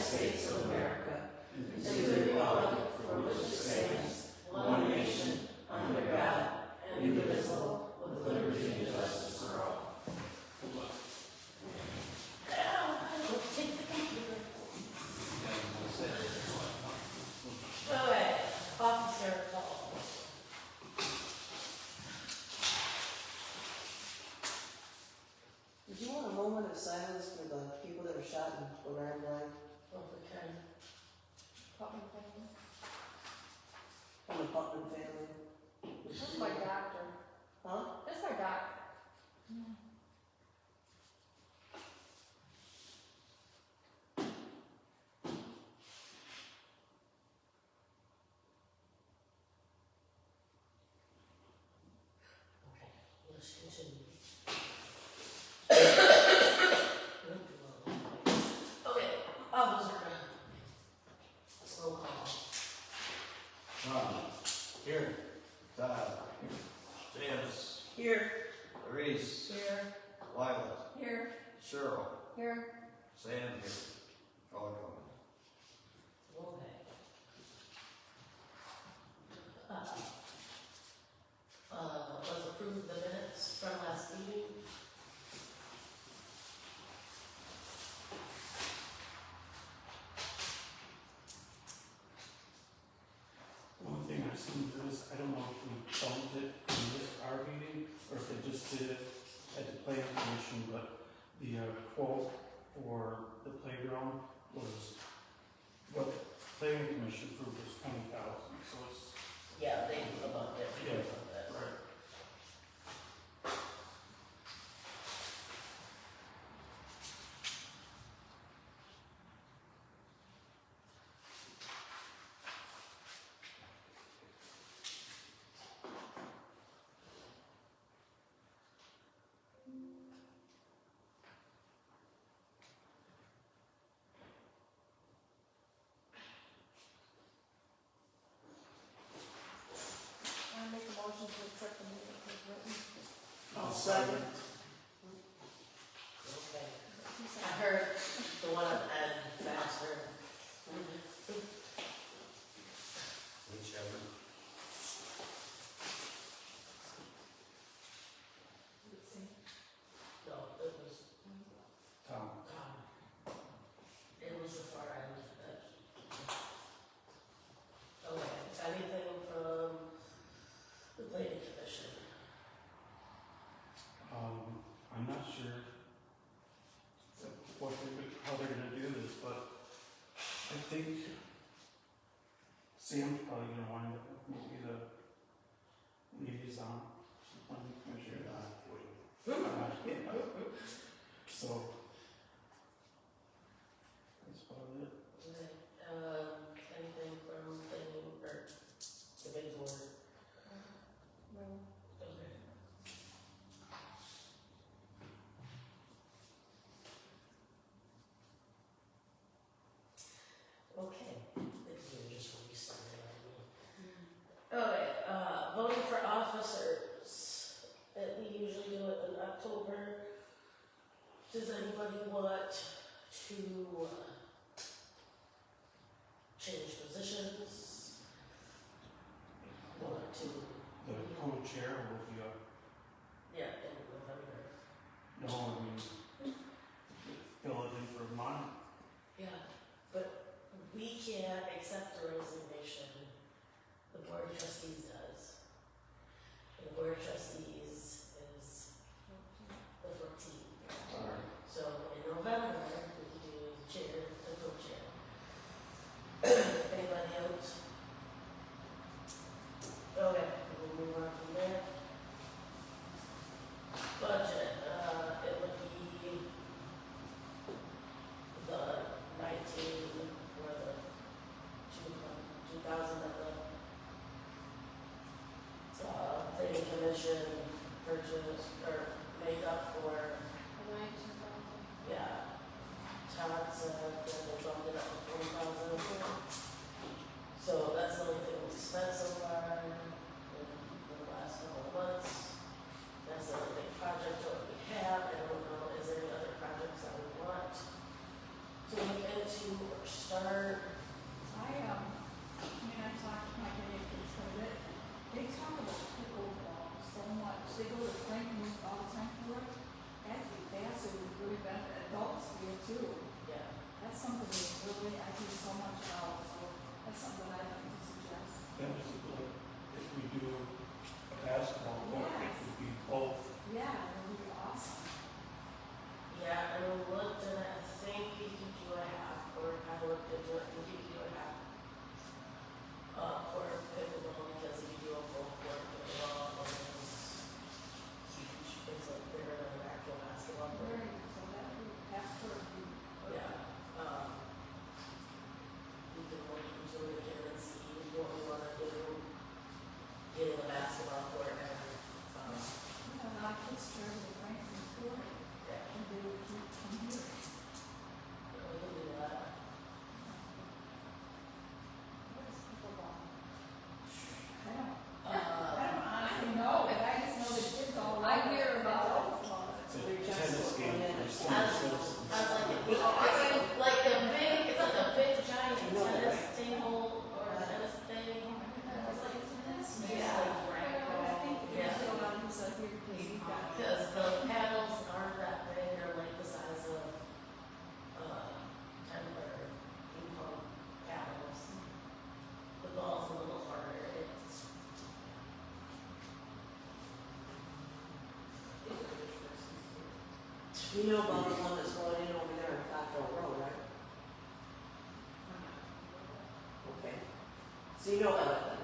States of America, and to the republic for which it stands, one nation, under God, indivisible, with liberty and justice for all. Okay, officer call. Did you want a moment of silence for the people that were shot in Lorraine Line? Oh, we can. Putnam family. From the Putnam family? That's my doctor. Huh? That's my doctor. Okay, let's continue. Okay, officer. Roll call. Tom. Here. Todd. Janice. Here. Reese. Here. Lila. Here. Cheryl. Here. Sam here. Call it on. Okay. Let's approve the minutes from last meeting. One thing I've seen do is, I don't know if we bumped it in this our meeting, or if they just did it at the planning commission, but the quote for the playground was, what the planning commission approved was $20,000, so it's, Yeah, they above it. We Yeah. above it. right. I make a motion to accept the minutes as written. I'll second. Okay. I heard the one at the end faster. Whichever. No, it was Tom. Tom. It was the far end that. Okay, anything from the planning commission? I'm not sure what how they're gonna do this, but I think Sam's probably gonna wind up maybe the liaison, planning commissioner. So, that's about it. Okay, anything from planning or the big board? No. Okay. Okay, this is just restarting on me. Alright, voting for officers, we usually do it in October. Does anybody want to change positions? Want to, The co-chair will be yeah, in November. no, I mean, fill it in for mine. Yeah, but we can't accept a resignation. The board of trustees does. And the board of trustees is the 14th. Alright. So in November, we can do the chair, the co-chair. Anybody else? Okay, we'll move on from there. Budget, it would be the 19, or the 2,000 at the planning commission purchase, or make up for, yeah. Todd said that they bumped it up to 40,000. So that's the only thing we spent so far in the last couple of months. That's the only big project that we have. I don't know, is there any other projects that we want to look into? to start? I talked to my grandkids a bit. They talk about pickleball so much. They go to Frank Moose all the time for it. I think that's a really benefit. Adults feel too. Yeah. That's something that really, I do so much about, so that's something I'd like to suggest. That was like, if we do a basketball court, it Yes. would be both. Yeah, that would be awesome. Yeah, and we looked and I think you could do a half court. I looked into it, I think you could do a half court pickleball because if you do a full court pickleball, it's huge. It's like bigger than an actual basketball court. Very, so that would have to be. Yeah, we can look into it again and see what we wanna do, getting a basketball court and, You know, not just travel to Frank Moose for it, yeah, and they would keep from here. we can do that. What is pickleball? I don't Uh, honestly know, but I just know that kids all I love it. hear about it. It's Where you a just tennis put game one in for and senior I was citizens. it's like a big, it's like a big giant I know, tennis right? table or a tennis thing. Yeah. I think Yeah. there's a lot of stuff here because you've got. Because the paddles aren't that big, they're like the size of, 10 or ping pong paddles. The ball's a little harder, it's. You know about the one that's going in over there on Cottrell Road, right? Okay. So you know about it then?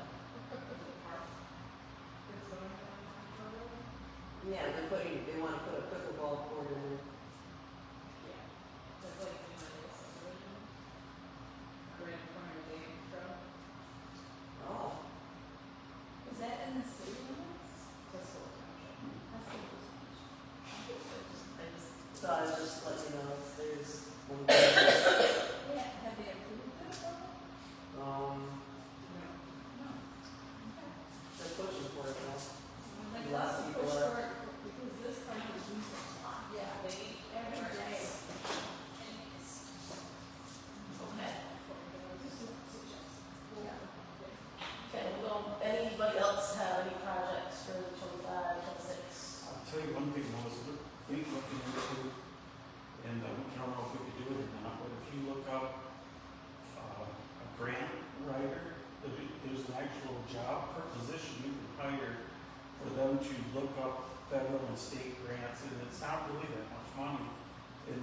Yeah, they wanna put a pickleball court in there. Oh, Is that in the city limits? That's the so I was just letting you know, if there's one. Yeah, have they approved it though? Um, No. Okay. they're pushing for it now. Like A lot of lots of people push are- for it, because this country's using it. Yeah, they, every day. Okay. Just a suggestion. Yeah. Okay, well, anybody else have any projects for 25, 26? I'll tell you one thing I was looking into, and I don't know if we could do it or not, but if you look up a grant writer, there's an actual job per position you can hire for them to look up federal and state grants, and it's not really that much money. And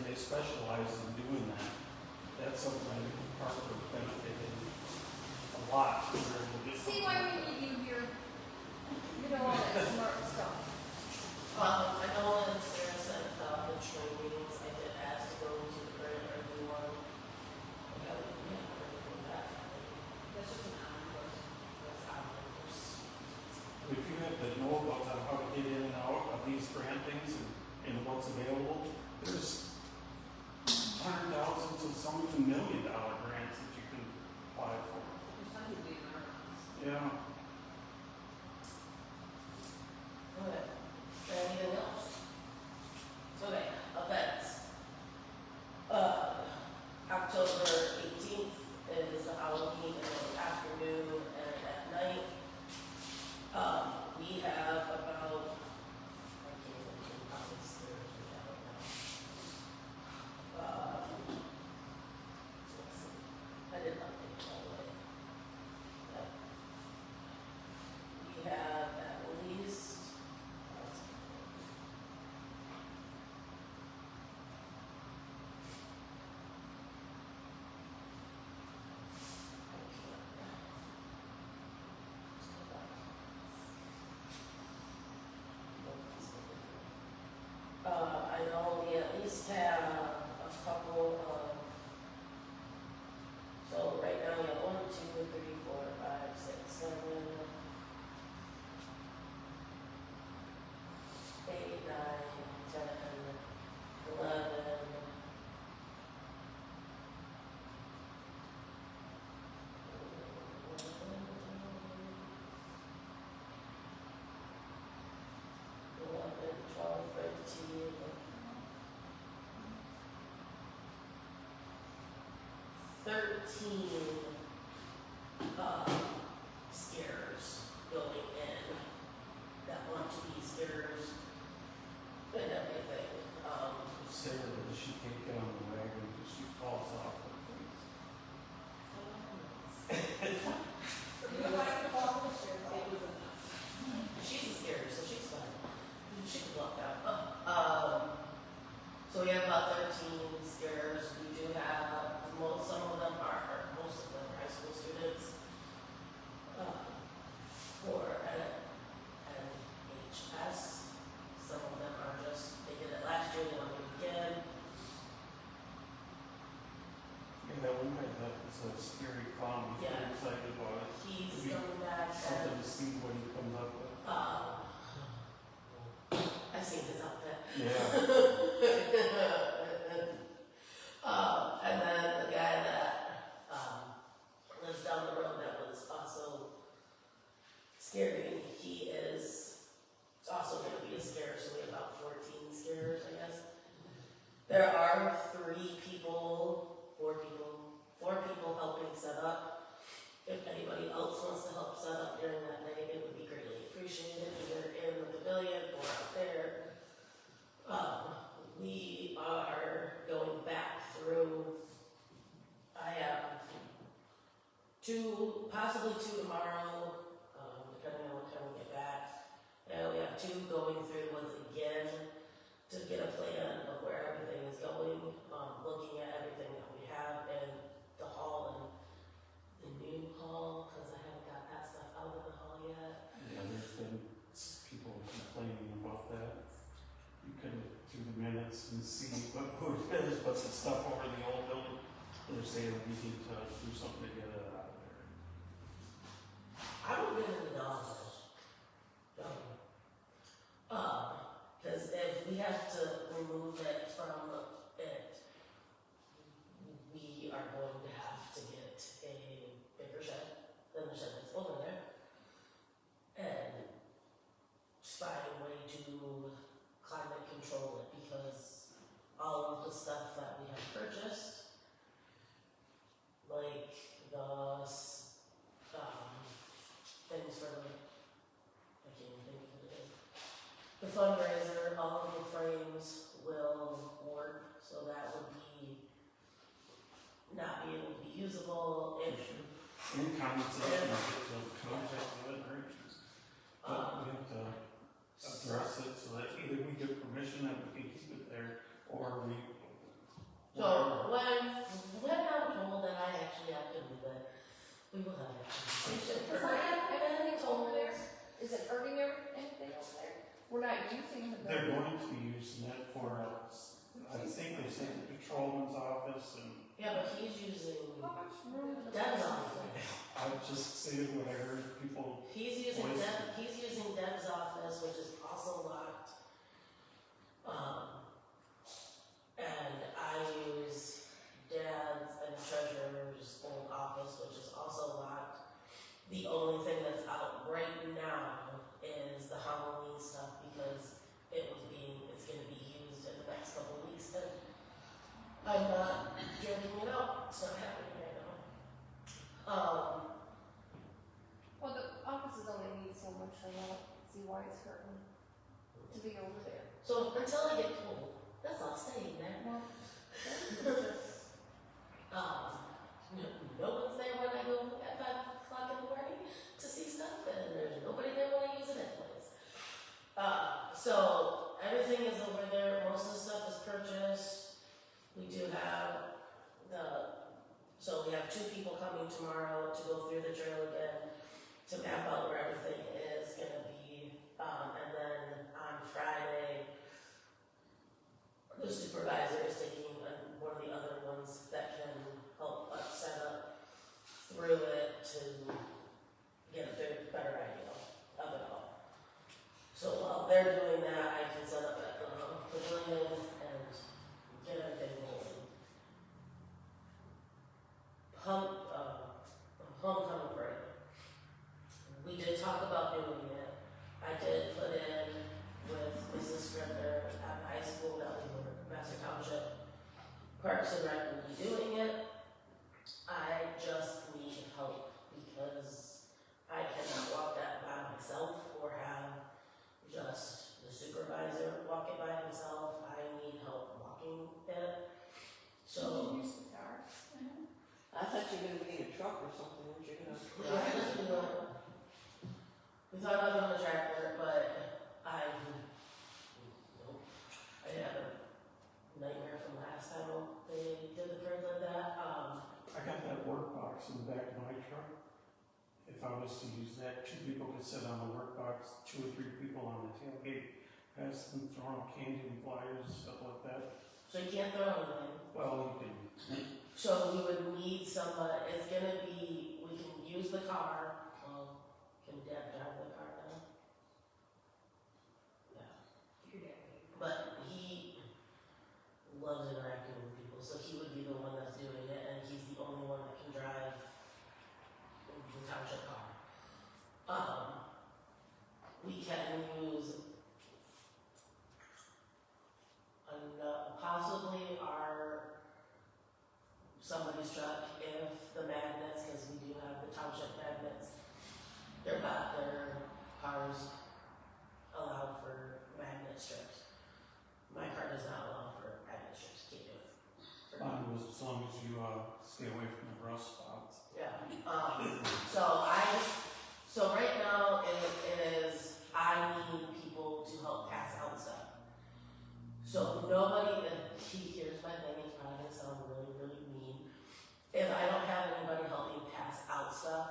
they specialize in doing that. That's something I think the park would benefit in a lot. if we were able to get See something why like we that. need you here. You know all that smart stuff. I know that Sarah said about the trainings, I did ask to go into the grant review one. We haven't heard anything back. That's just an omnibus. That's hours. If you have to know about how to get in and out of these grant things and what's available, there's $100,000 to some even $1 million grants that you can apply for. There's something being hard. Yeah. Okay, anything else? Okay, events. October 18th is the Halloween in the afternoon and at night. We have about, I can't even how many stairs we have right now. I did not think all the way. But we have at least, I know we at least have a couple of, so right now we have 1, 2, 3, 4, 5, 6, 7, 8, 9, 10, 11. 13 scarers going in that want to be scarers and everything. Sarah, does she take down the wagon because she falls off the You might fall this year, It though. was enough. She's a scarer, so she's fine. She can walk out. So we have about 13 scarers. We do have some of them are most of them are high school students. For NHS, some of them are just they did it last year. They want to do it again. Yeah, that one guy that was a scary clown. He's Yeah. very excited about it. He's We- coming back Something and to see what he comes up with. I've seen his outfit. Yeah. And then the guy that lives down the road that was also scary, he is also going to be a scarer, so we have about 14 scarers, I guess. There are 4 people helping set up. If anybody else wants to help set up during that day, it would be greatly appreciated, either in the pavilion or out there. We are going back through, I have 2, possibly 2 tomorrow, depending on what time we get back. And we have 2 going through the woods again to get a plan of where everything is going, looking at everything that we have in the hall and the new hall, because I haven't got that stuff out of the hall yet. Yeah, there's been people complaining about that. You can look through the minutes and see who it is, but the stuff over the old building, they're saying we need to do something to get it out of there. I would get into the office. Because if we have to remove it from it, we are going to have to get a bigger shed than the shed that's over there. And find a way to climate control it, because all of the stuff that we have purchased, like the things for the, I can't even think of it. The fundraiser, all of the frames will work, so that would be not be able to be usable. If In conversation, we get to contact with it, right? But we have to address it so that either we get permission that we can keep it there, or we. so when I'm told that I actually have to move it, we will have that conversation. Because I have everything over there. Is it hurting anything over there? We're not using the They're building. going to be using it for, I think they say the patrolman's office, and Yeah, but he's using How much room? Deb's office. I just stated what I heard people. He's using Deb's office, which is also locked. And I use Dad's and Treasurer's old office, which is also locked. The only thing that's out right now is the Halloween stuff, because it's gonna be used in the next couple of weeks, and I'm not dragging it out. It's not happening right now. Well, the offices only need so much, I don't see why it's hurting to be over there. So until I get told, that's all staying there. Well, just, No one's there when I go at 5 o'clock in the morning to see stuff, and there's nobody there when I use it anyways. So everything is over there. Most of the stuff is purchased. We do have so we have 2 people coming tomorrow to go through the trail again to map out where everything is gonna be, and then on Friday, the supervisor is taking one of the other ones that can help us set up through it to get a better idea of it all. So while they're doing that, I can set up at the pavilion and get everything rolling. Homecoming parade. We did talk about doing it. I did put in with Mrs. Scribner at the high school that we were Master Township Parks and Rec will be doing it. truck or something, weren't you gonna? We thought about doing a tractor, but nope. I had a nightmare from last time they did the parade like that. I got that work box in the back of my truck. If I was to use that, 2 people could sit on the work box, 2 or 3 people on the tailgate, pass them, throwing out candy and flyers and stuff like that. So you can't throw anything. Well, you can, So we would need somebody, it's gonna be, we can use the car, can Dad drive the car now? Yeah. But he loves interacting with people, so he would be the one that's doing it, and he's the only one that can drive the township car. We can use possibly somebody's truck if the magnets, because we do have the township magnets, their cars allow for magnet strips. My car does not allow for magnet strips, can't do it. mine was as long as you, stay away from the rust spots. Yeah, so right now it is, I need people to help pass out stuff. So if nobody, here's my thing, it's probably gonna sound really, really mean. If I don't have anybody helping pass out stuff,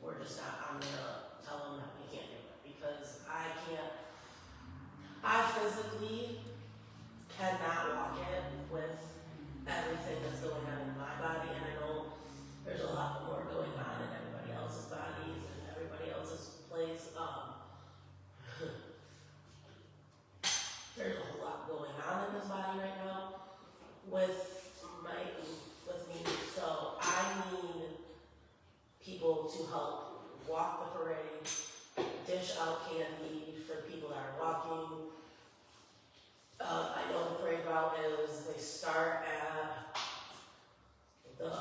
I'm gonna tell them that we can't do it, because I physically cannot walk in with everything that's going on in my body, and I know there's a lot more going on in everybody else's bodies and everybody else's place. There's a whole lot going on in this body right now with me, so I need people to help walk the parade, dish out candy for people that are walking. I know the parade route is, they start at the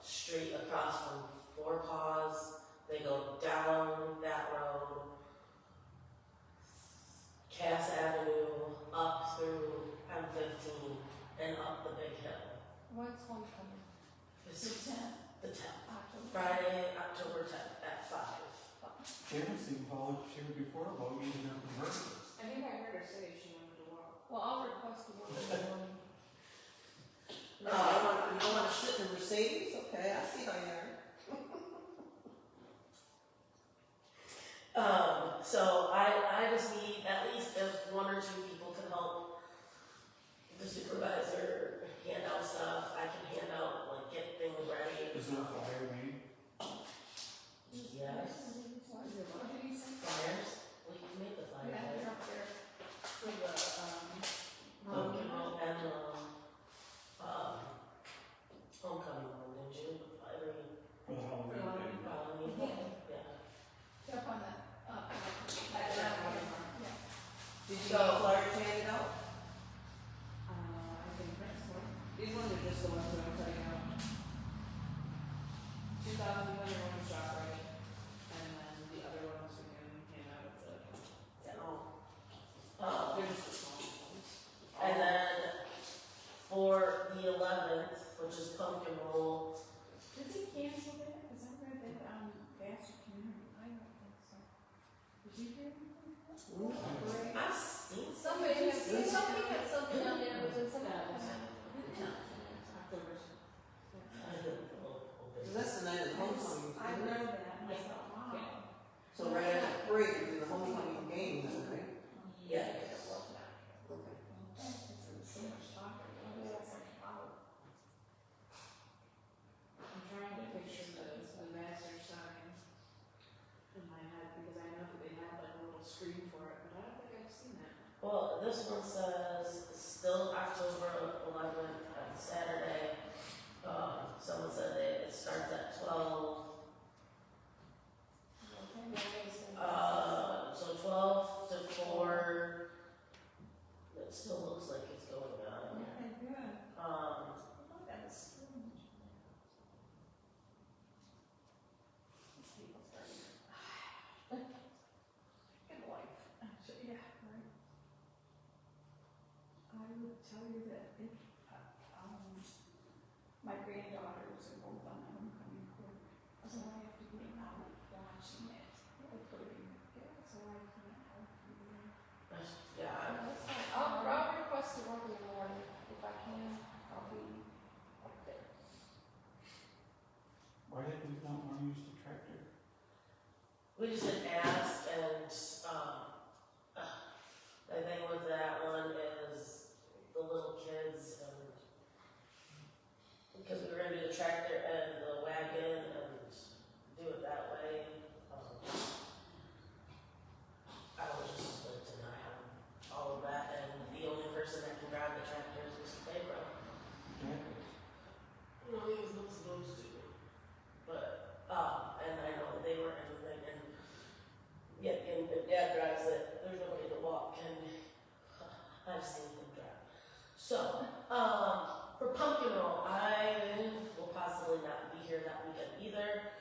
street across from Four Paws, they go down that road, Cass Avenue, up through M15, and up the big hill. What's homecoming? This The is 10th. the 10th, October. Friday, October 10th at 5. Janice even volunteered before about using her converter. I think I heard her say she wanted to walk. Well, I'll request to work in the morning. No, you don't wanna sit in a Mercedes? Okay, I see how you are. So I just need, at least if 1 or 2 people can help the supervisor hand out stuff, I can hand out, like, get things ready. Is there a flyer made? Yes, What did he say? flyers, we can make the flyers. Yeah, they're up there for the, Pumpkin roll and homecoming one, didn't you? For the Halloween thing? Halloween, yeah. up on the, Did you So- get flyers handed out? I think that's one. These ones are just the ones that I'm cutting out. 2,000 you want to shop right, and then the other ones we can hand out at the, Oh. they're just the small ones. And then for the 11th, which is pumpkin roll, did they cancel that? Cause I read that on Vassar Community, I don't think so. Did you hear anything? Parade? I've seen Somebody had something on there, but then something else. Cause that's the night of the homecoming. I isn't it? read that and I thought, wow. So right after the parade, you do the homecoming game, then, right? Yeah. Okay. So much talk. I was like, wow. I'm trying to picture the master sign in my head, because I know that they have like a little screen for it, but I don't think I've seen that. Well, this one says still October 11th, Saturday. Someone said it starts at 12. So 12 to 4. It still looks like it's going on. Okay, good. I thought that was strange. These people started. Good life. Yeah, right. we just didn't ask, and, the thing with that one is the little kids, and because we were gonna do the tractor and the wagon and do it that way, I was just like to not have all of that, and the only person that can drive the tractors was Pharaoh. No, he was not supposed to. But, and I know they were everything, and yet, and if Dad drives it, there's nobody to walk, and I've seen him drive. So, for pumpkin roll, I will possibly not be here that weekend either,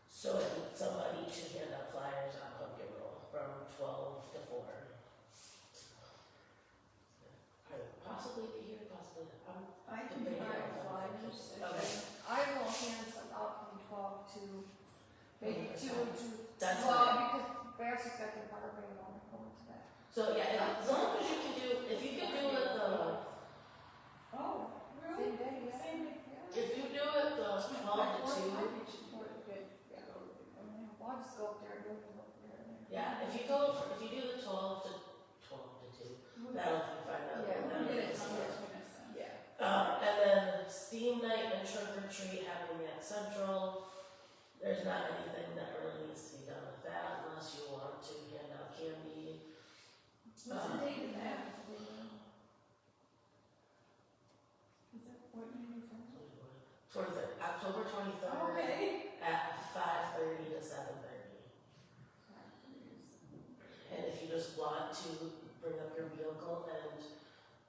so I need somebody to hand out flyers on pumpkin roll from 12 to 4. I will possibly be here, possibly not. I can provide flyers. Okay. I will hand some out from 12 to maybe 2 to. That's Well, fine. because Barrett's got the barbecue on the phone today. So yeah, as long as you can do, if you can do it Oh, really? Same day, yeah. Same day, yeah. if you do it the 12 to 2, Well, I'll just go up there and do it up there. yeah, if you do the 12 to 2, that'll be fine. Yeah, we'll get it. Yeah. And then steam night and trunk or treat happening at Central. There's not anything that really needs to be done with that unless you want to hand out candy. What's the date of that? Is that what you need from? 23rd, October 23rd Okay. at 5:30 to 7:30. And if you just want to bring up your vehicle and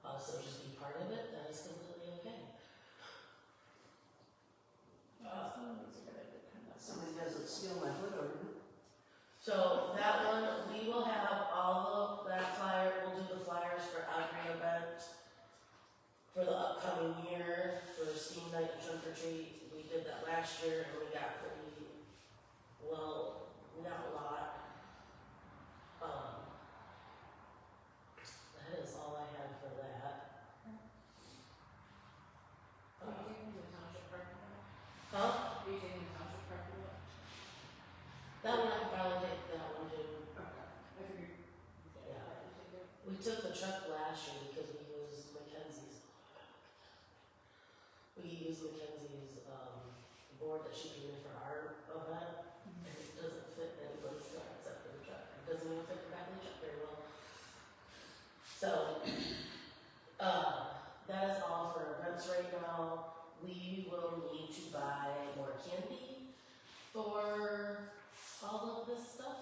also just be part of it, that is completely okay. Somebody doesn't steal my hood order. So that one, we will have all of that flyer, we'll do the flyers for every event for the upcoming year, for steam night and trunk or treat. We did that last year and we got pretty, well, not a lot. That is all I had for that. Are you taking the township parking lot? Huh? Are you taking the township parking lot? That one I could probably take that one too. I figured. Yeah. I would take it. We took the truck last year because we used Mackenzie's. We used Mackenzie's board that she gave me for our event, and it doesn't fit anybody's truck except for the truck. It doesn't even fit the back of the truck very well. So, that is all for events right now. We will need to buy more candy for all of this stuff.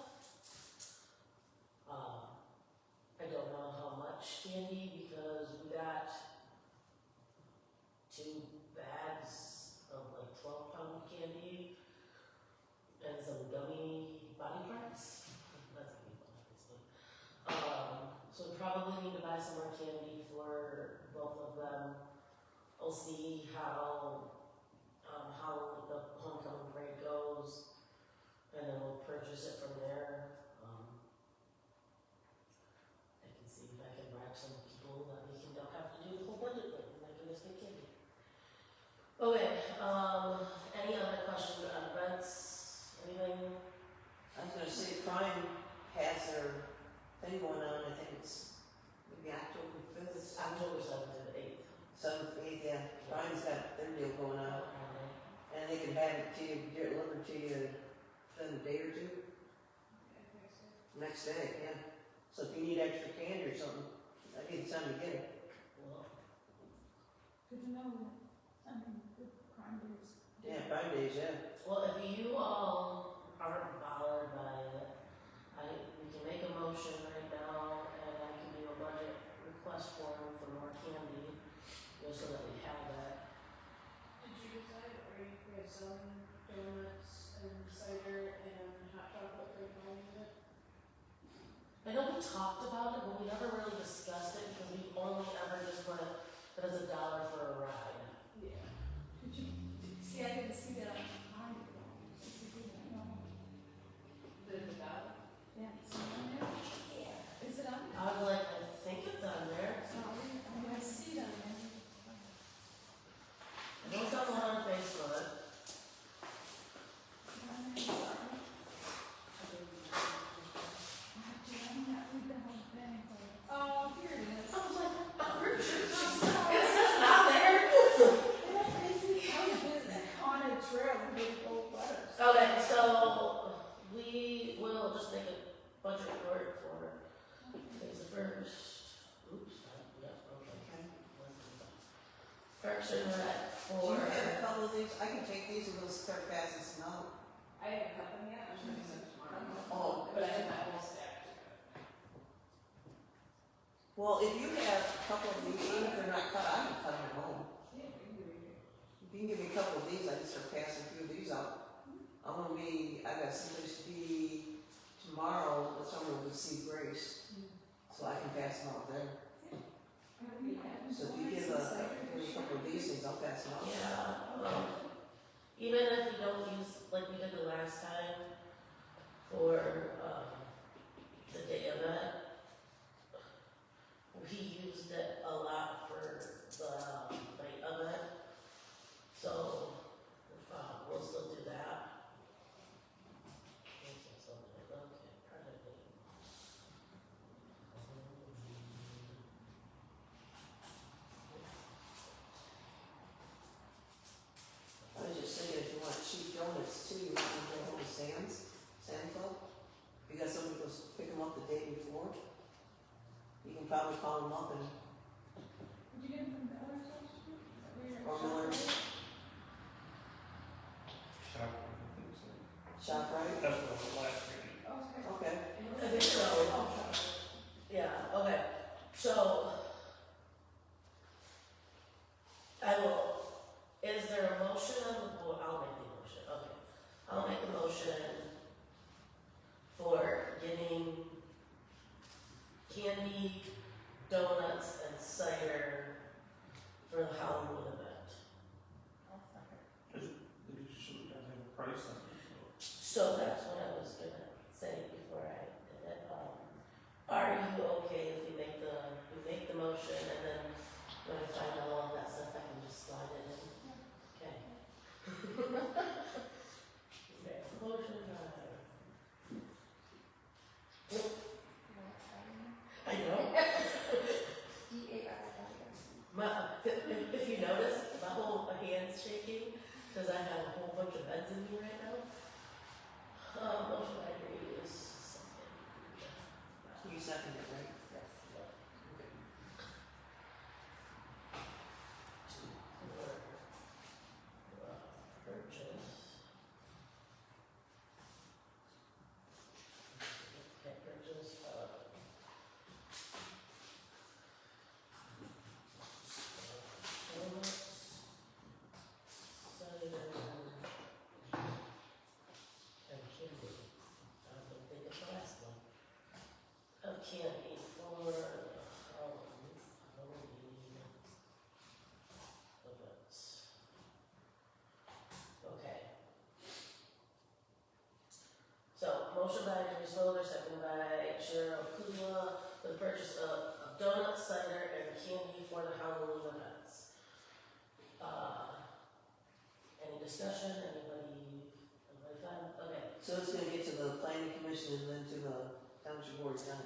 I don't know how much candy because we got 2 bags of like 12-pound candy and some gummy body parts. That's gonna be fun. So we probably need to buy some more candy for both of them. We'll see how the homecoming parade goes, and then we'll purchase it from there. I can see if I can bribe some people that we don't have to do the whole budget thing, and I can just get candy. Okay, any other questions on events, anything? I was gonna say Prime has their thing going on, I think it's maybe October 5th. It's October 7th to the 8th. 7th, 8th, yeah. Prime's got their deal going on. And they can have it to you, get it delivered to you in a day or 2. Next day, yeah. So if you need extra candy or something, that'd be the time to get it. Well, Good to know. Good crime days. Yeah, 5 days, yeah. well, if you all aren't bothered by it, we can make a motion right now, and I can do a budget request form for more candy, just so that we have that. Did you decide, are you guys selling donuts and cider and hot chocolate for the it? I know we talked about it, but we never really discussed it, because we only ever just put it as $1 for a ride. Yeah. Did you see? I didn't see that on the card. The dollar? Yeah, it's on there. Yeah. Is it on? I was like, I think it's on there. Sorry, I see it on there. Do for, you have a couple of these? I can take these and we'll start passing some out. I haven't cut them yet, I'm gonna send them tomorrow. Oh. But I have my whole stack to cut. Well, if you have a couple of these, even if they're not cut, I can cut them at home. Yeah, we can do it. If you can give me a couple of these, I can start passing a few of these out. I got someplace to be tomorrow, but someone will see Grace, so I can pass them out there. So if you give me a couple of these things, I'll pass them out. yeah, even if we don't use, like we did the last time, for, the day event, we used it a lot for the night event, so, we'll still do that. I was just thinking, if you want cheap donuts too, you might want to go home to Sand Club. You got somebody goes pick them up the day before. You can probably call them up and, Did you get them from the other substitute? or Miller's, Shop, I think so. ShopRite. That's what I was last reading. Okay. I think so. Yeah, okay, so. Is there a motion on the board? I'll make the motion, okay. I'll make a motion for getting candy, donuts, and cider for the Halloween event. You should have a price on it. So that's what I was gonna say before I did it. Are you okay if we make the motion and then when I find out all of that stuff, I can just slide it in? Okay. Okay, motion, I know. If you notice, my whole hand's shaking, cause I have a whole bunch of meds in me right now. Motion I agree is second. You second it, right? Candy for Halloween events. Okay. So, motion by Denise Voller, second by Cheryl Kuzma, for the purchase of donuts, cider, and candy for the Halloween events. Any discussion, anybody fine? Okay. So it's gonna get to the planning commission and then to the township board down.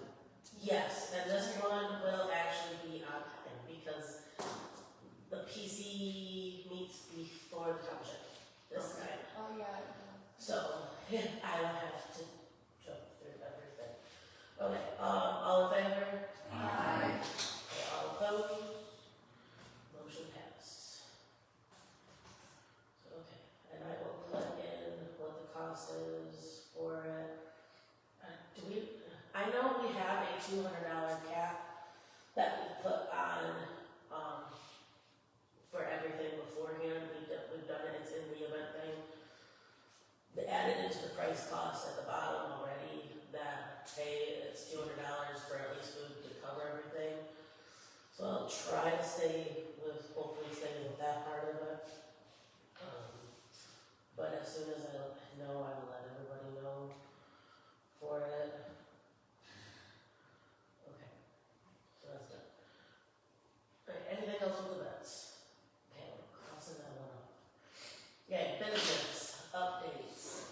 Yes, and this one will actually be on time because the PC meets before the township this time. Oh, yeah. So, I will have to jump through everything. Okay, all in favor? Aye. Okay, all opposed? Motion passed. So, okay, and I will put in what the cost is for it. I know we have a $200 cap that we put on, for everything beforehand, we've done it, it's in the event thing. They added into the price cost at the bottom already, that, hey, it's $200 for at least food to cover everything. So I'll try to hopefully stay with that part of it. But as soon as I know, I will let everybody know for it. Okay, so that's done. Alright, anything else with the vets? Okay, we're crossing that one off. Yeah, benefits, updates.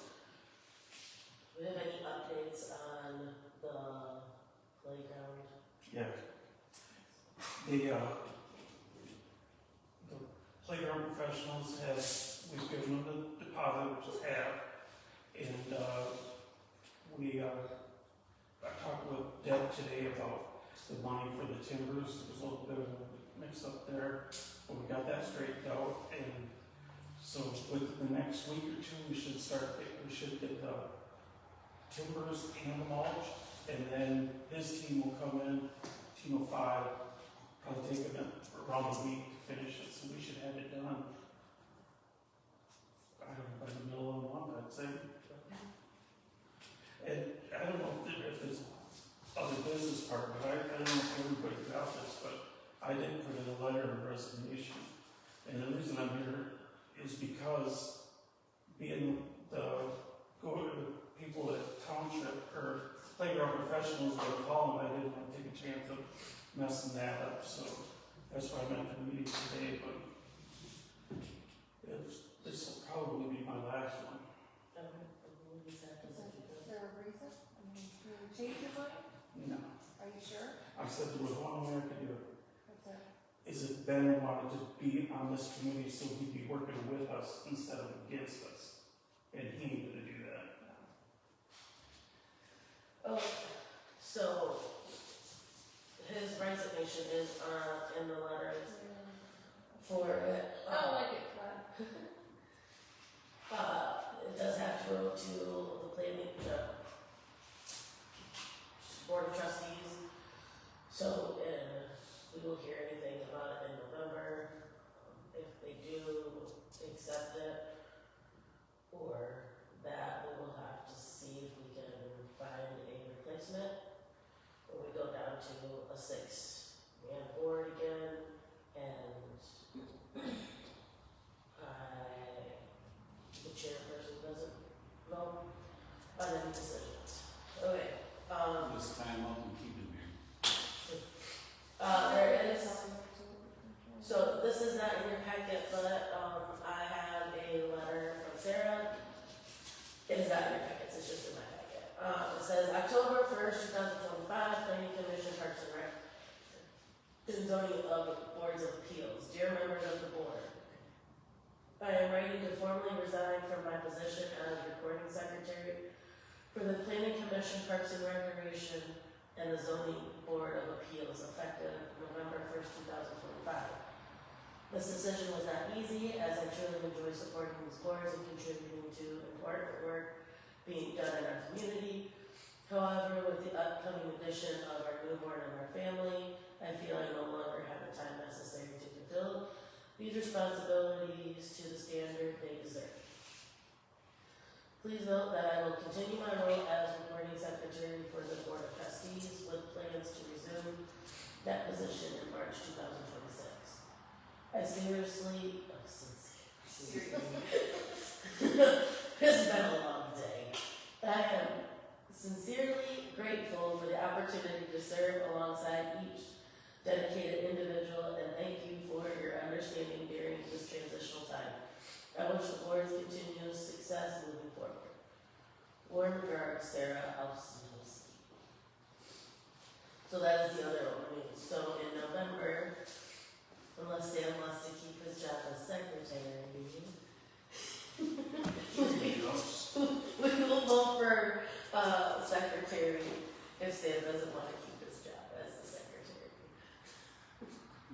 Do we have any updates on the playground? Yeah. The playground professionals we've given them the deposit, which is half, and, I talked with Deb today about the money for the timbers. There was a little bit of a mix up there, but we got that straightened out, and So with the next week or two, we should get the timbers and the mulch, and then his team will come in, team of 5, probably take them around a week to finish it, so we should have it done, I don't know, by the middle of the month, I'd say. And I don't know if there's other business part, but I don't know if everybody got this, but I did put in a letter of resignation. And the reason I'm here is because being the people at Township or playground professionals that call them, I didn't want to take a chance of messing that up, so that's why I'm at the meeting today, but this will probably be my last one. Is there a reason? I mean, you change your mind? No, Are you sure? I said there was one way I could do it. What's that? Is if Ben wanted to be on this committee so he'd be working with us instead of against us. And he needed to do that. Oh, so his resignation is in the letter for it. I don't like it, but It does have to go to the planning, board of trustees. So, we will hear anything about it in November, if they do accept it, or that we will have to see if we can find a replacement, or we go down to a 6-man board again, and the chairperson doesn't know on any decisions. Okay, This time up and keep it here. there is, so this is not in your packet, but, I have a letter from Sarah. It is not in your packets, it's just in my packet. It says October 1st, 2025, Planning Commission, Parks and Rec, and Zoning Boards of Appeals. Dear members of the board, I am writing to formally resign from my position as recording secretary for the Planning Commission, Parks and Recreation, and the Zoning Board of Appeals, effective November 1st, 2025. This decision was not easy, as I truly enjoy supporting these boards and contributing to important work being done in our community. However, with the upcoming addition of our newborn in our family, I feel I no longer have the time necessary to fulfill these responsibilities to the standard they deserve. Please note that I will continue my role as recording secretary for the Board of Trustees with plans to resume that position in March 2026. I sincerely, it's been a long day. I am sincerely grateful for the opportunity to serve alongside each dedicated individual, and thank you for your understanding during this transitional time. I wish the board's continuous success moving forward. Warm regards, Sarah Alsnowski. So that is the other opening. So in November, unless Sam wants to keep his job as secretary, we will vote for secretary if Sam doesn't want to keep his job as the secretary.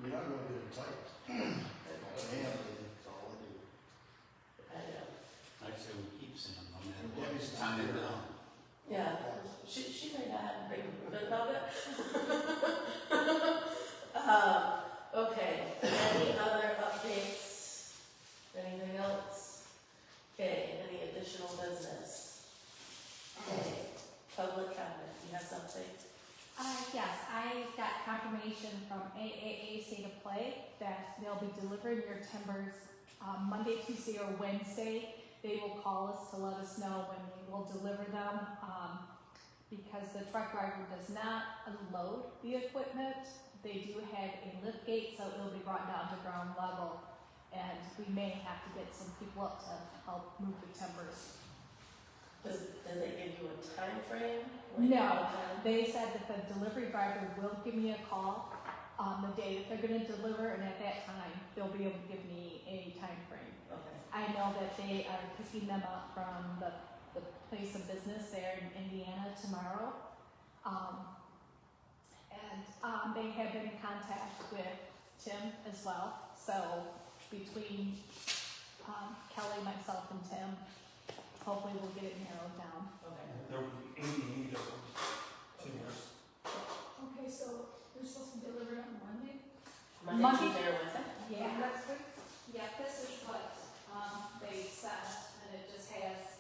You're not gonna get it tight. Damn, it's all I do. I know. Like I said, we keep saying, no matter Yeah, what, it's it's time to time. down. Yeah, she may not have a big movement about it. Okay, any other updates? Anything else? Okay, any additional business? Okay, public comment, you have something? Yes, I got confirmation from AAA State of Play that they'll be delivering your timbers Monday, Tuesday, or Wednesday. They will call us to let us know when we will deliver them, because the truck driver does not unload the equipment. They do have a lift gate, so it will be brought down to ground level, and we may have to get some people up to help move the timbers. Does they give you a time frame? No, they said that the delivery driver will give me a call on the day that they're gonna deliver, and at that time, they'll be able to give me a time frame. Okay. I know that they are picking them up from the place of business there in Indiana tomorrow. And they have been in contact with Tim as well, so between and hopefully we'll get it narrowed down. Okay. There will be 88 of them. Chairs. Okay, so they're supposed to be delivered on Monday? Monday, Monday. Tuesday, or Wednesday? Yeah. Next week? Yeah, this is what, they sent, and it just has,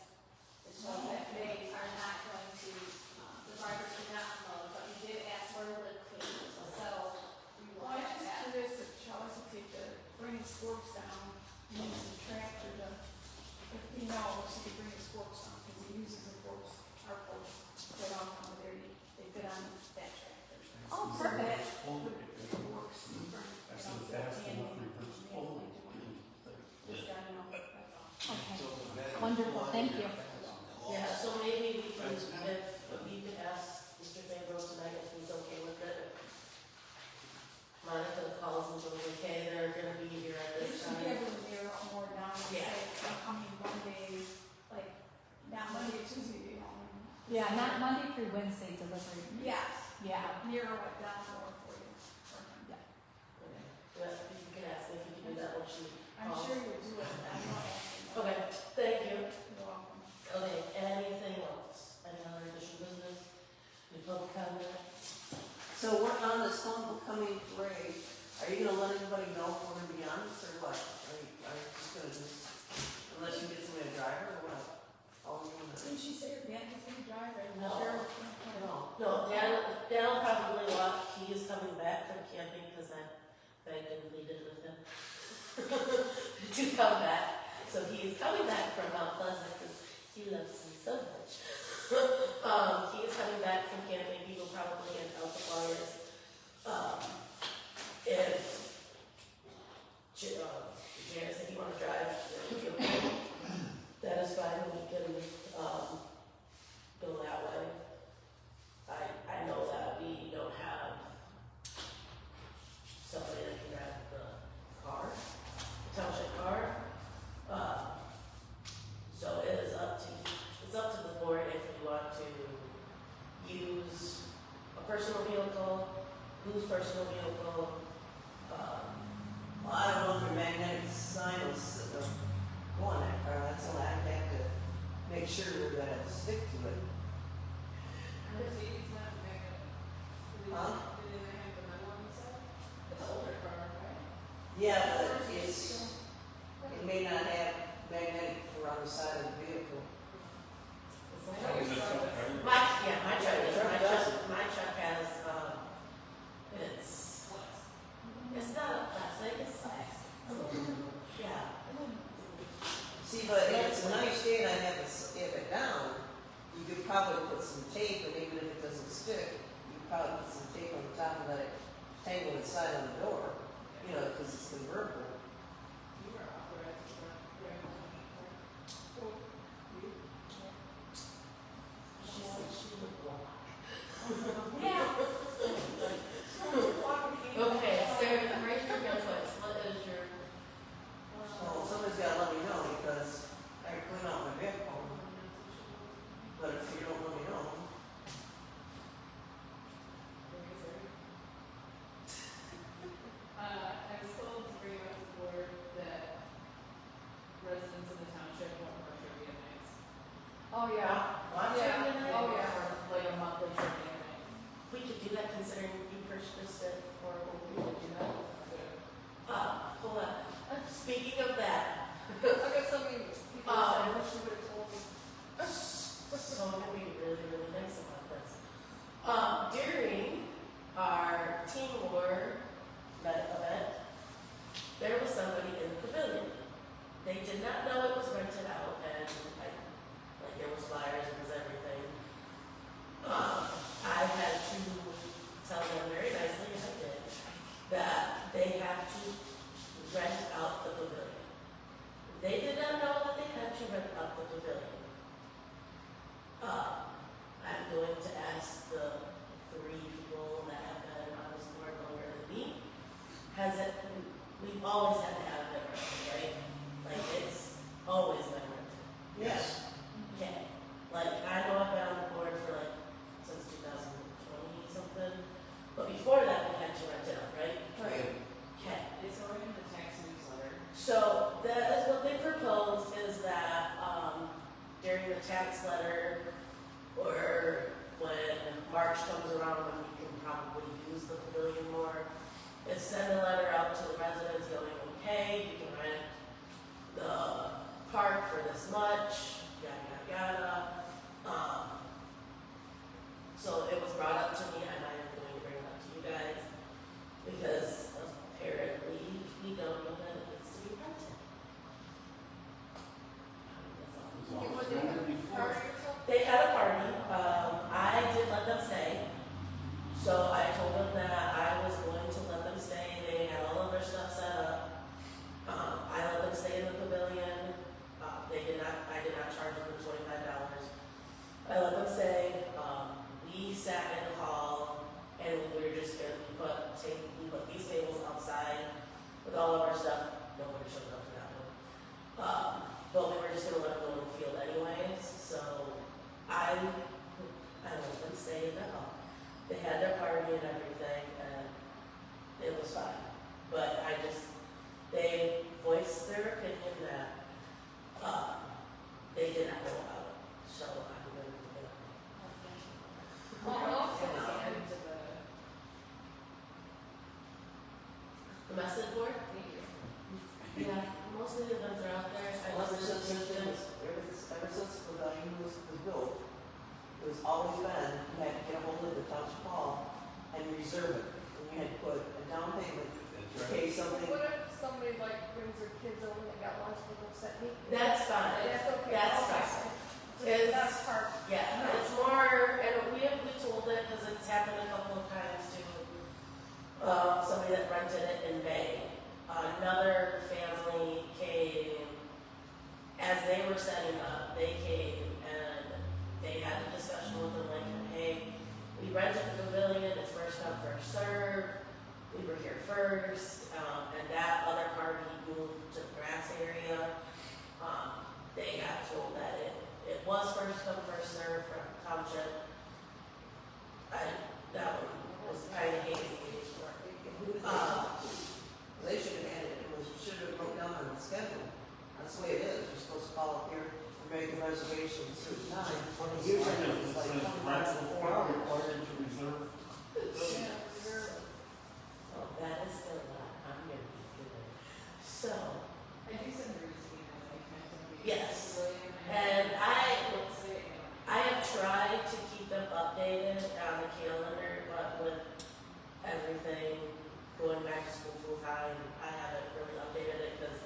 it shows that they are not going to, the drivers do not unload, but we did ask where to live clean, so we will Well, I'm have just that. curious if Charles would take bring his forks down, use the tractor to, if he knows, he could bring his forks down, because he uses the forks, our forks, fit on there, they fit on that tractor. Oh, perfect. It works. That's the fast enough reverse pull. Just gotta know, that's all. Okay, wonderful, thank you. Yeah, so maybe we can, if you could ask Mr. Fambro tonight if he's okay with it. Monica calls and goes, okay, they're gonna be here at They this should be time. able to narrow it more down and say, Yeah. I'm coming Monday, like, not Monday, Tuesday, Yeah, not Monday through Wednesday delivery. Yes. Yeah. Narrow it down more for you. But you can ask me if you can do that when she I'm calls. sure you would do it, I'm not asking. Okay, thank you. You're welcome. Okay, anything else? Any other additional business? Any public comment? So we're on this homecoming parade. Are you gonna let everybody know if we're gonna be on this or what? Are you just gonna unless you get somebody to drive or what? All you gonna Didn't she say her dad was gonna drive it? No. Cheryl was gonna come. No. No, Dan will probably walk. He is coming back from camping because I begged and pleaded with him to come back. So he is coming back from Mount Pleasant because he loves me so much. He is coming back from camping. He will probably hand out the flyers. If Janice, if you want to drive, that is fine. We can go that way. I know that we don't have somebody that can grab the car, the township car. So it is up to, it's up to the board if you want to use a personal vehicle, whose personal vehicle. Well, I don't know if your magnetic sign will go on that car, that's all I have to make sure we're gonna stick to it. Mercedes not magnetic. Huh? Do they have the metal on the side? It's an older car, right? Yeah, but it may not have magnetic for on the side of the vehicle. My truck has, it's not a plastic, it's yeah. See, but if it's a nice day and I have it down, you could probably put some tape, and even if it doesn't stick, you could probably put some tape on the top and let it tangle inside on the door, you know, because it's convertible. You are authorized to drive a car. She said she would walk. Yeah. Okay, Sarah, raise your hand twice. What is your? So somebody's gotta let me know, because I can clean out my vehicle, but if you don't let me know, I was told to bring up the board that residents of the township want more trivia nights. Oh, yeah. Watch Yeah. it tonight? Oh, yeah. Like a monthly trivia night. We could do that considering you purchased it for when we would do that. Hold on. Speaking of that, I guess somebody, people said, I wish you would have told me. so I'm gonna be really, really nice about this. During our Team War event, there was somebody in the pavilion. They did not know it was rented out, and like there was flyers, it was everything. I had to tell them very nicely, and I did, that they have to rent out the pavilion. They did not know that they had to rent out the pavilion. I'm going to ask the 3 people that have been on this board longer than me. We've always had to have it rented, right? Like it's always been rented. yes. Okay. Like I know I've been on the board for like since 2020 something, but before that we had to rent it out, right? Right. Okay. It's already in the tax newsletter. So that is what they proposed is that for this much, yada, yada, yada. So it was brought up to me, and I am going to bring it up to you guys, because apparently we don't know that it needs to be rented. That's all. It was always going before. They had a party, I did let them stay, so I told them that I was going to let them stay, they had all of their stuff set up. I let them stay in the pavilion, I did not charge them $25. I let them stay, we sat in the hall, and we were just gonna, we put these tables outside with all of our stuff, nobody showed up for that one. But we were just gonna let them go in the field anyways, so I let them stay in the hall. They had their party and everything, and it was fine. But they voiced their opinion that, they did not know about it, so I'm gonna bring it up. The message board? Yeah, most of the events are out there. Ever since the pavilion was built, it was always been, you had to get a hold of the township hall and reserve it. And you had to put a down payment in That's right. case something. What if somebody like brings their kids over and they got lunch with them set meat? That's fine. That's okay. That's Okay. fine. Just that's part. Yeah, it's more, and we told it because it's happened a couple of times too. Somebody that rented it in May, another family came, as they were setting up, they came and they had a discussion with them like, hey, we rented the pavilion, it's first come, first served, we were here first, and that other party moved to the grass area. They got told that it was first come, first served from township. That one was kind of hazy. They should have had it, should have wrote down on the schedule. That's the way it is, you're supposed to call up here and make a reservation at a certain time. Usually it's like 25 to 4 hours. Required to reserve. Oh, that is still not, I'm gonna be good. So, I do send her this email, like, kind of. Yes. And I have tried to keep them updated on the calendar, but with everything going back to school full time, I haven't really updated it because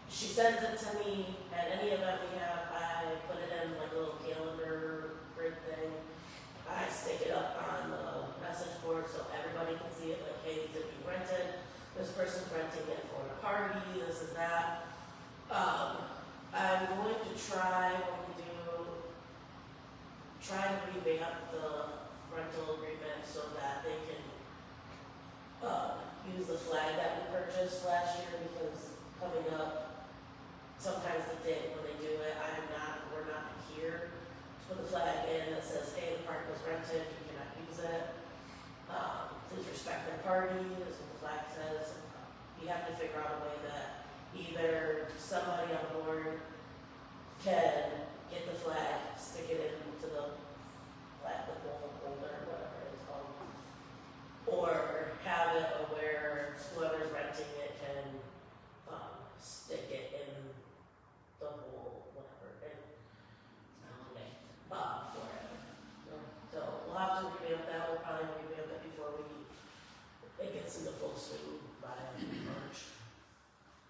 she sends it to me at any event we have. I put it in like a little calendar grid thing. I stick it up on the message board so everybody can see it. Like, hey, these are being rented. This person's renting it for a party. This is that. I'm going to try when we do try to revamp the rental agreement so that they can use the flag that we purchased last year, because coming up, sometimes the day when they do it, we're not here to put the flag in that says, hey, the park was rented, you cannot use it. Please respect their party, is what the flag says. We have to figure out a way that either somebody on board can get the flag, stick it into the flag, the pole holder, whatever it's called, or have it where whoever's renting it can stick it in the hole, whatever, and for it. So we'll have to revamp that. We'll probably revamp it before it gets into full swing by March.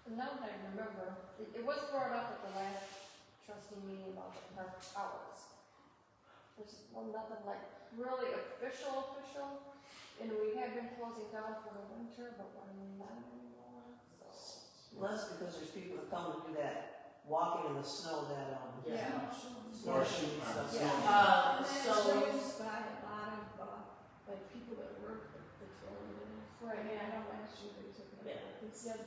And now that I remember, it was brought up at the last trustee meeting about the park hours. There's nothing like really official, and we have been closing down for the winter, but we're not anymore, so. Less because there's people that come and do that, walking in the snow, that, Yeah. snowshoe stuff. Yeah. And then So- it's used by a lot of, like, people that work at the toilet. Right, yeah, I know last year they took it. Yeah.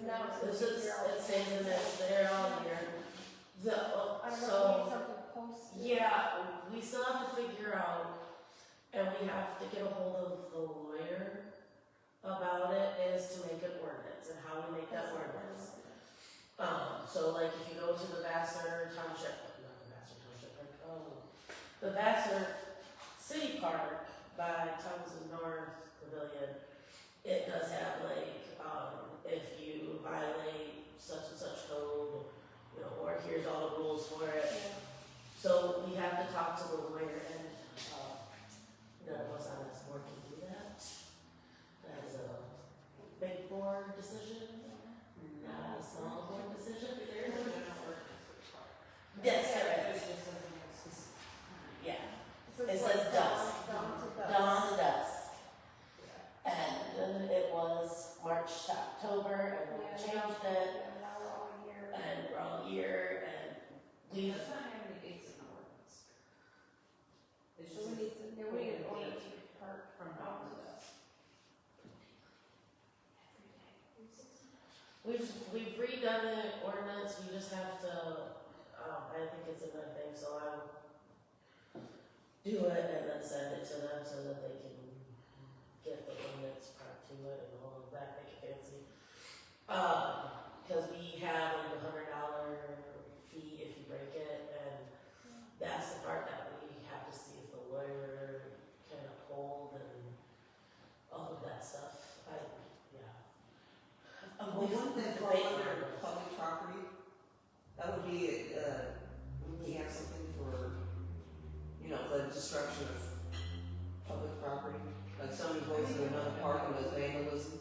Now it's. This is, it says in this, they're all here. I don't know, if we So, need something posted. yeah, we still have to figure out, and we have to get a hold of the lawyer about it, is to make an ordinance and how we make that ordinance. So like if you go to the Vassar Township, not the Vassar Township, the Vassar City Park by Townsend North Pavilion, it does have like, if you violate such and such code, or here's all the rules We've, That's not having any gates in the ordinance. It's So we just need an ordinance for park from now to dusk. we've redone the ordinance, we just have to, I think it's a good thing, so I'll do it and then send it to them so that they can get the ordinance part to it and all of that, make it fancy. Cause we have like $100 fee if you break it, and that's the part that we have to see if the lawyer can uphold and all of that stuff. Well, wouldn't that fall under public property? That would be, we have something for, the destruction of public property. Like somebody goes to another park and does vandalism.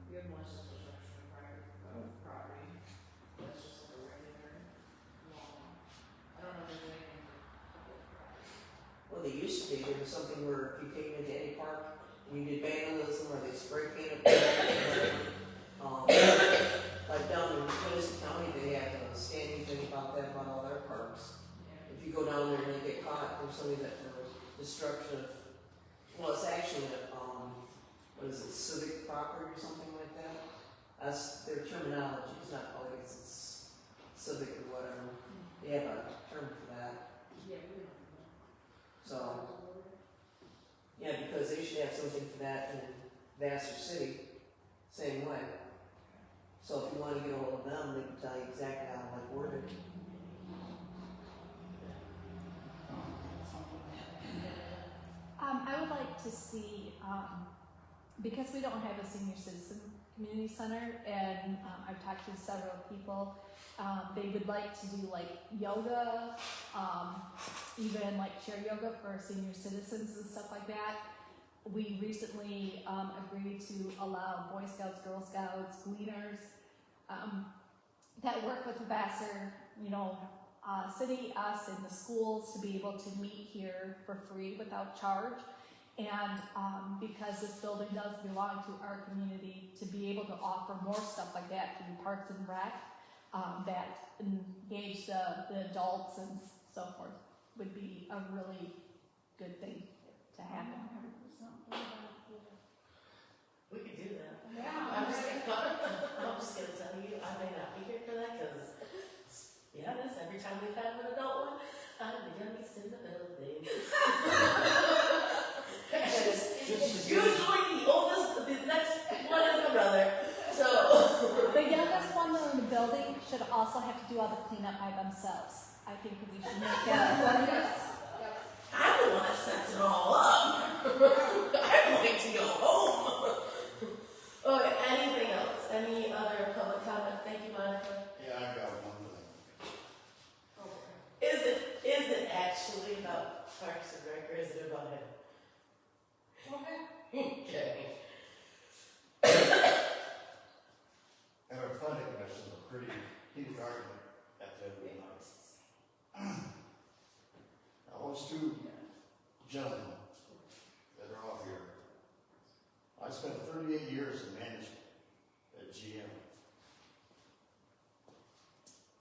We have more social structure required of property. That's just like a regular law. I don't know if there's anything for public property. Well, they used to be, there was something where if you came into any park and you did vandalism or they spray painted, like down in Tennessee County, they have a standing thing about that, about all their parks. Yeah. If you go down there and they get caught, there's something that for destruction of, well, it's actually a, what is it, civic property or something like that? That's their terminology, it's not always, it's civic or whatever. They have a term for that, Yeah, we don't know. so, yeah, because they should have something for that in Vassar City, same way. So if you wanna get a hold of them, they can tell you exactly how to like word it. I would like to see, because we don't have a senior citizen community center, and I've talked to several people, they would like to do like yoga, even like chair yoga for senior citizens and stuff like that. We recently agreed to allow Boy Scouts, Girl Scouts, Gleaners that work with the Vassar, city, us, and the schools to be able to meet here for free without charge. And because this building does belong to our community, to be able to offer more stuff like that through Parks and Rec that engage the adults and so forth would be a really good thing to happen. we could do that. Yeah. I'm just gonna tell you, I may not be here for that, cause, yeah, this, every time we've had an adult one, I'm the youngest in the building. Usually the oldest, the next one is my brother, so. The youngest one though in the building should also have to do all the cleanup by themselves. I think we should make that ordinance. I'm the one that sets it all up. I'm going to go home. Okay, anything else? Any other public comment? Thank you, Monica. Yeah, I got one thing. Is it actually about Parks and Rec, or is it about him? Okay. And our planning commission was a pretty heated argument at the end of the night. Now, those two gentlemen that are off here, I spent 38 years in management at GM.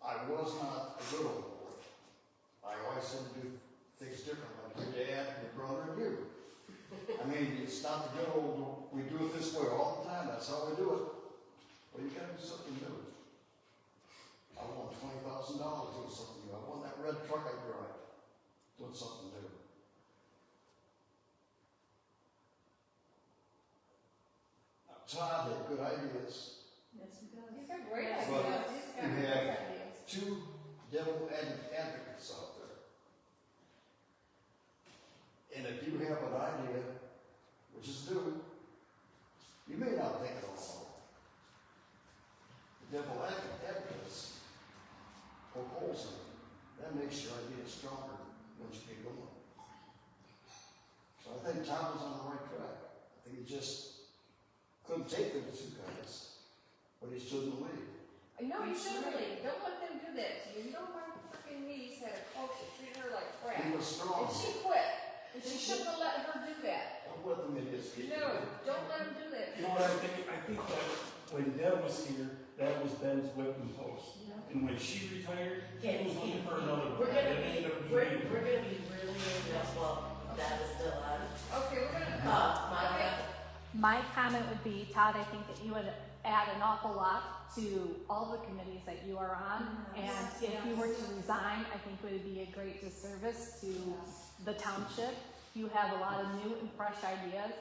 I was not a good old boy. I always had to do things different, like your dad, your brother, and you. I mean, it's not the good old, we do it this way all the time, that's how we do it. Well, you gotta do something new. I want $20,000 doing something new. I want that red truck I drive doing something new. Todd had good ideas. Yes, he does. He's got great ideas. But He's got you great have ideas. two devil advocates out there. And if you have an idea, which is new, you may not think it all. The devil advocates poke holes in it. That makes your idea stronger once you get going. So I think Tom was on the right track. I think he just couldn't take them two guys, but he stood in the lead. No, you shouldn't really. Don't let them do that to you. You don't want freaking me said, oh, she treated her like crap. He was strong. And she quit. And she shouldn't have let her do that. Don't let them idiots get No, don't let them do that. You know what I think? I think that when Deb was here, that was Ben's whipping post. And when she retired, he Can was looking for another We're one. gonna It be, ended up we're being- gonna be really, well, that is still on. Okay, we're gonna, Monica, My comment would be, Todd, I think that you would add an awful lot to all the committees that you are on. And if you were to resign, I think it would be a great disservice to the township. You have a lot of new and fresh ideas.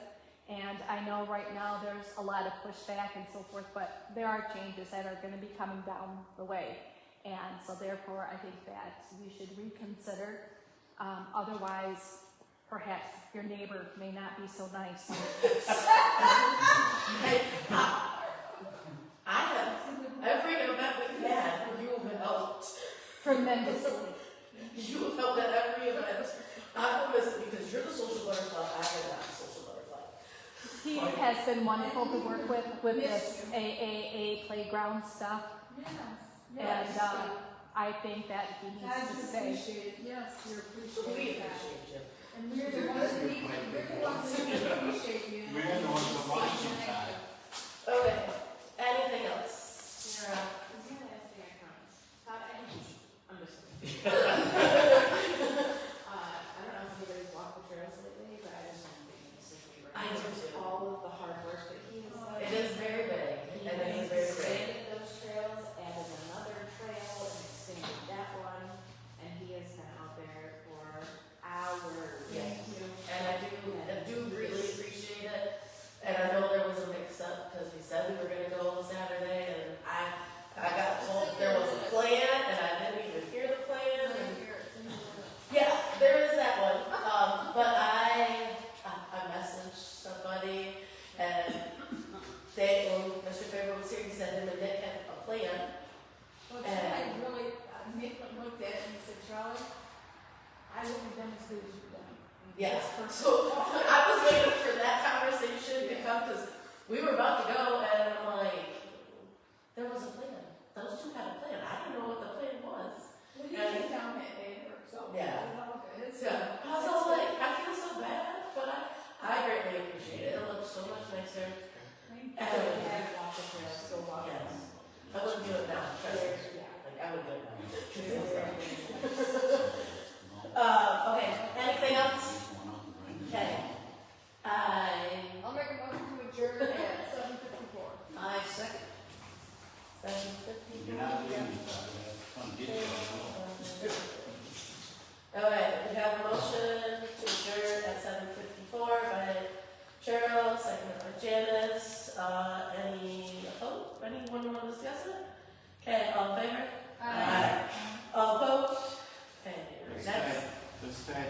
And I know right now there's a lot of pushback and so forth, but there are changes that are gonna be coming down the way. And so therefore, I think that you should reconsider. Otherwise, perhaps your neighbor may not be so nice. hey, I have, every event we've had, you have helped. Tremendously. You have helped at every event. I will miss it because you're the social butterfly, I am not the social butterfly. He has been wonderful to work with this AAA playground stuff. Yes. And I think that he I needs to just stay. appreciate it, yes, you're We appreciated that. appreciate you. And we're the ones that need, we're the ones that appreciate you. We're the ones that want you, Todd. Okay, anything else? I was gonna ask the accounts. Todd, I'm just kidding. I don't know if anybody's walked the trails lately, but I just want to thank Mr. Weaver. I do too. All of the hard work that he has done. It is very big, He and it is has very big. expanded those trails, added another trail, and extended that one, and he has been out there for hours. Yes. And I do really appreciate it. And I know there was a mix-up because we said we were gonna go Saturday, and I got told there was a plan, and I didn't even hear the plan. And yeah, there is that one. But I messaged somebody, and when Mr. Faber was here, he said him and Nick had a plan. Well, Charlie really, Nick looked at it and he said, Charlie, I wouldn't have done as good as you've done. Yes, so I was waiting for that conversation to come, because we were about to go, and I'm like, there was a plan. Those two had a plan. I didn't know what the plan was. Well, he came down that day or so. Yeah. It's, I was all like, I feel so bad, but I greatly appreciate it. It looks so much nicer. So if you have walked the trails, go walk them. Yes. I wouldn't do it now, trust me. Yeah. Like, I would do it now. No. Okay, anything else? There's one on the right. Okay. I'll make a motion to adjourn at 7:54. I second. 7:50. You're not leaving, Todd. That's fun. Get you. Alright, we have a motion to adjourn at 7:54 by Cheryl, second by Janice. Any opposed? Anyone want to discuss it? Okay, all in favor? All opposed? Okay, This next. guy,